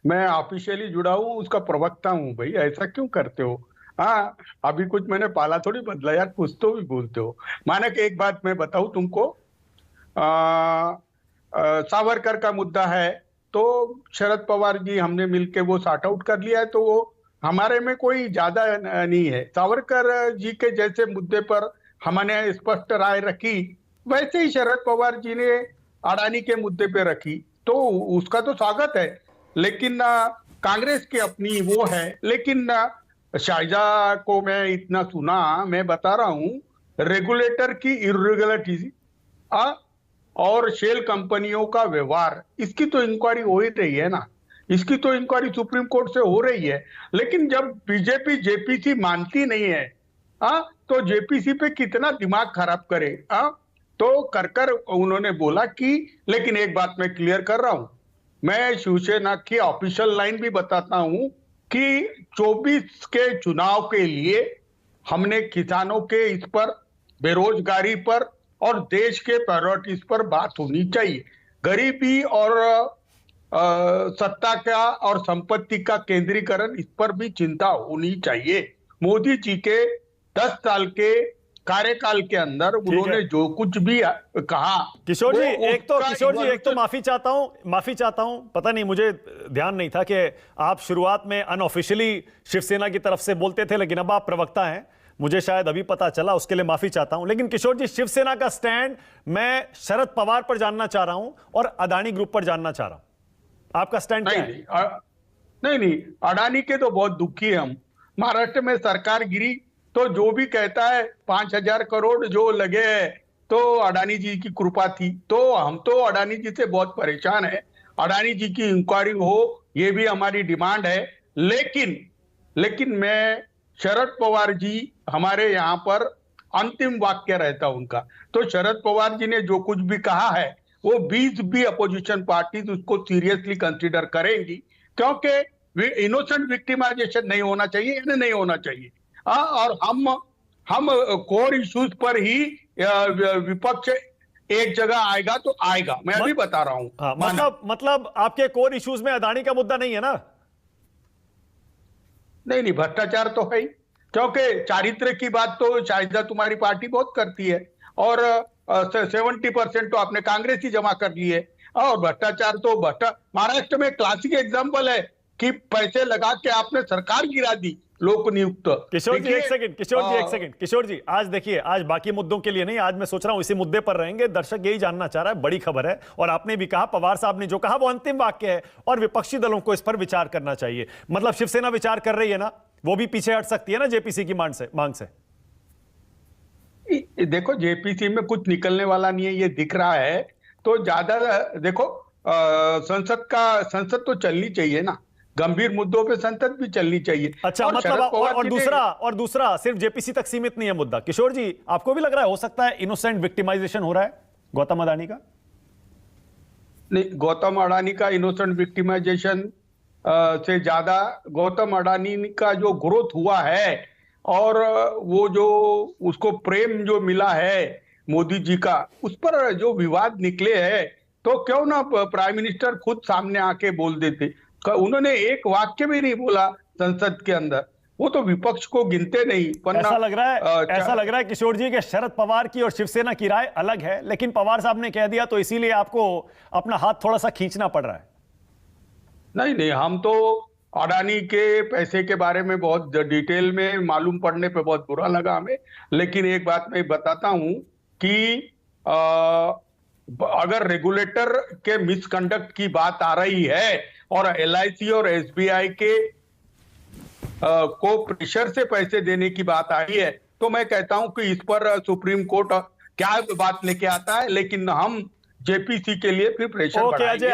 मैं ऑफिशियली जुड़ा हूँ, उसका प्रवक्ता हूँ भाई, ऐसा क्यों करते हो? हाँ, अभी कुछ मैंने पाला थोड़ी बदला यार, कुछ तो भी बोलते हो। माना कि एक बात मैं बताऊं तुमको, सावरकर का मुद्दा है, तो शरद पवार जी हमने मिलके वो सॉर्ट आउट कर लिया है, तो वो हमारे में कोई ज्यादा नहीं है। सावरकर जी के जैसे मुद्दे पर हमने स्पष्ट राय रखी, वैसे ही शरद पवार जी ने अडानी के मुद्दे पे रखी, तो उसका तो स्वागत है। लेकिन कांग्रेस की अपनी वो है। लेकिन शारजा को मैं इतना सुना, मैं बता रहा हूँ, रेगुलेटर की इरेगुलरिटी और शेल कंपनियों का व्यवहार, इसकी तो इंक्वायरी हो ही रही है ना। इसकी तो इंक्वायरी सुप्रीम कोर्ट से हो रही है। लेकिन जब बीजेपी जेपीसी मानती नहीं है, तो जेपीसी पे कितना दिमाग खराब करे। तो कर उन्होंने बोला कि, लेकिन एक बात मैं क्लियर कर रहा हूं, मैं शिवसेना की ऑफिशियल लाइन भी बताता हूं कि 24 के चुनाव के लिए हमने किसानों के इस पर, बेरोजगारी पर और देश के प्रायोरिटीज पर बात होनी चाहिए। गरीबी और सत्ता का और संपत्ति का केंद्रीकरण, इस पर भी चिंता होनी चाहिए। मोदी जी के 10 साल के कार्यकाल के अंदर उन्होंने जो कुछ भी कहा, किशोर जी, एक तो माफी चाहता हूं, पता नहीं, मुझे ध्यान नहीं था कि आप शुरुआत में अनऑफिशियली शिवसेना की तरफ से बोलते थे, लेकिन अब आप प्रवक्ता हैं, मुझे शायद अभी पता चला, उसके लिए माफी चाहता हूं। लेकिन किशोर जी, शिवसेना का स्टैंड मैं शरद पवार पर जानना चाह रहा हूं और अडानी ग्रुप पर जानना चाह रहा हूं। आपका स्टैंड क्या है? नहीं, अडानी के तो बहुत दुखी है हम। महाराष्ट्र में सरकार गिरी, तो जो भी कहता है 5,000 करोड़ जो लगे हैं, तो अडानी जी की कृपा थी। तो हम तो अडानी जी से बहुत परेशान है। अडानी जी की इंक्वायरी हो, ये भी हमारी डिमांड है। लेकिन मैं, शरद पवार जी हमारे यहाँ पर अंतिम वाक्य रहता उनका। तो शरद पवार जी ने जो कुछ भी कहा है, वो 20 भी अपोजिशन पार्टीज उसको सीरियसली कंसीडर करेंगी, क्योंकि इनोसेंट विक्टिमाइजेशन नहीं होना चाहिए, इन्हें नहीं होना चाहिए। और हम कोर इश्यूज पर ही विपक्ष एक जगह आएगा तो आएगा, मैं अभी बता रहा हूं। मतलब आपके कोर इश्यूज में अडानी का मुद्दा नहीं है ना? नहीं, भ्रष्टाचार तो है ही, क्योंकि चारित्र की बात तो शायद तुम्हारी पार्टी बहुत करती है, और 70% तो आपने कांग्रेस ही जमा कर ली है। और भ्रष्टाचार तो महाराष्ट्र में क्लासिक एग्जांपल है कि पैसे लगा के आपने सरकार गिरा दी, लोक नियुक्त। किशोर जी एक सेकंड, किशोर जी, आज देखिए, आज बाकी मुद्दों के लिए नहीं, आज मैं सोच रहा हूं इसी मुद्दे पर रहेंगे। दर्शक यही जानना चाह रहा है, बड़ी खबर है, और आपने भी कहा, पवार साहब ने जो कहा वो अंतिम वाक्य है, और विपक्षी दलों को इस पर विचार करना चाहिए। मतलब शिवसेना विचार कर रही है ना, वो भी पीछे हट सकती है ना जेपीसी की मांग से? देखो, जेपीसी में कुछ निकलने वाला नहीं है, ये दिख रहा है। तो ज्यादा देखो, संसद तो चलनी चाहिए ना, गंभीर मुद्दों पे संसद भी चलनी चाहिए। अच्छा, मतलब और दूसरा सिर्फ जेपीसी तक सीमित नहीं है मुद्दा। किशोर जी, आपको भी लग रहा है हो सकता है इनोसेंट विक्टिमाइजेशन हो रहा है गौतम अडानी का? नहीं, गौतम अडानी का इनोसेंट विक्टिमाइजेशन से ज्यादा गौतम अडानी का जो ग्रोथ हुआ है, और वो जो उसको प्रेम जो मिला है मोदी जी का, उस पर जो विवाद निकले हैं, तो क्यों ना प्राइम मिनिस्टर खुद सामने आके बोल देते। उन्होंने एक वाक्य भी नहीं बोला संसद के अंदर, वो तो विपक्ष को गिनते नहीं। ऐसा लग रहा है किशोर जी के शरद पवार की और शिवसेना की राय अलग है, लेकिन पवार साहब ने कह दिया तो इसीलिए आपको अपना हाथ थोड़ा सा खींचना पड़ रहा है। नहीं, हम तो अडानी के पैसे के बारे में बहुत डिटेल में मालूम पड़ने पे बहुत बुरा लगा हमें। लेकिन एक बात मैं बताता हूं कि अगर रेगुलेटर के मिसकंडक्ट की बात आ रही है, और एलआईसी और एसबीआई के को प्रेशर से पैसे देने की बात आई है, तो मैं कहता हूं कि इस पर सुप्रीम कोर्ट क्या बात लेके आता है। लेकिन हम जेपीसी के लिए फिर प्रेशर बढ़ाएंगे।